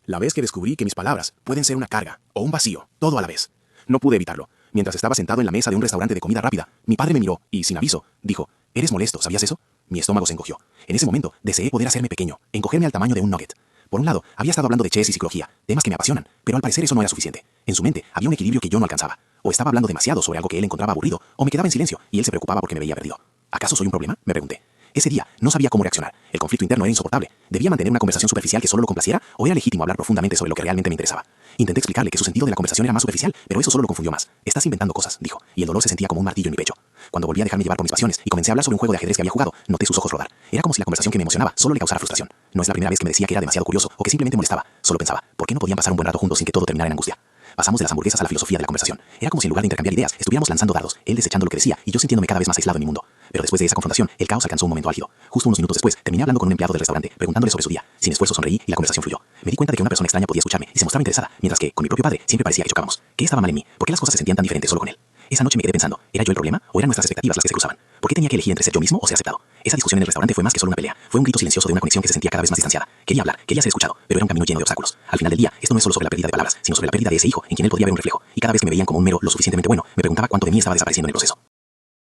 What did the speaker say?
La vez que descubrí que mis palabras pueden ser una carga o un vacío, todo a la vez. No pude evitarlo. Mientras estaba sentado en la mesa de un restaurante de comida rápida, mi padre me miró y, sin aviso, dijo, «¿Eres molesto? ¿Sabías eso?» Mi estómago se encogió. En ese momento, deseé poder hacerme pequeño, encogerme al tamaño de un nugget. Por un lado, había estado hablando de chess y psicología, temas que me apasionan, pero al parecer eso no era suficiente. En su mente, había un equilibrio que yo no alcanzaba. O estaba hablando demasiado sobre algo que él encontraba aburrido, o me quedaba en silencio y él se preocupaba porque me veía perdido. ¿Acaso soy un problema?, me pregunté. Ese día no sabía cómo reaccionar. El conflicto interno era insoportable. ¿Debía mantener una conversación superficial que solo lo complaciera o era legítimo hablar profundamente sobre lo que realmente me interesaba? Intenté explicarle que su sentido de la conversación era más superficial, pero eso solo lo confundió más. Estás inventando cosas, dijo, y el dolor se sentía como un martillo en mi pecho. Cuando volví a dejarme llevar por mis pasiones y comencé a hablar sobre un juego de ajedrez que había jugado, noté sus ojos rodar. Era como si la conversación que me emocionaba solo le causara frustración. No es la primera vez que me decía que era demasiado curioso o que simplemente molestaba. Solo pensaba, ¿por qué no podían pasar un buen rato juntos sin que todo terminara en angustia? Pasamos de las hamburguesas a la filosofía de la conversación. Era como si en lugar de intercambiar ideas, estuviéramos lanzando dardos, él desechando lo que decía y yo sintiéndome cada vez más aislado en mi mundo. Pero después de esa confrontación, el caos alcanzó un momento álgido. Justo unos minutos después, terminé hablando con un empleado del restaurante, preguntándole sobre su día. Sin esfuerzo sonreí y la conversación fluyó. Me di cuenta de que una persona extraña podía escucharme y se mostraba interesada, mientras que, con mi propio padre, siempre parecía que chocábamos. ¿Qué estaba mal en mí? ¿Por qué las cosas se sentían tan diferentes solo con él? Esa noche me quedé pensando, ¿era yo el problema o eran nuestras expectativas las que se cruzaban? ¿Por qué tenía que elegir entre ser yo mismo o ser aceptado? Esa discusión en el restaurante fue más que solo una pelea. Fue un grito silencioso de una conexión que se sentía cada vez más distanciada. Quería hablar, quería ser escuchado, pero era un camino lleno de obstáculos. Al final del día, esto no es solo sobre la pérdida de palabras, sino sobre la pérdida de ese hijo en quien él podría ver un reflejo. Y cada vez que me veían como un mero, lo suficientemente bueno, me preguntaba cuánto de mí estaba desapareciendo en el proceso.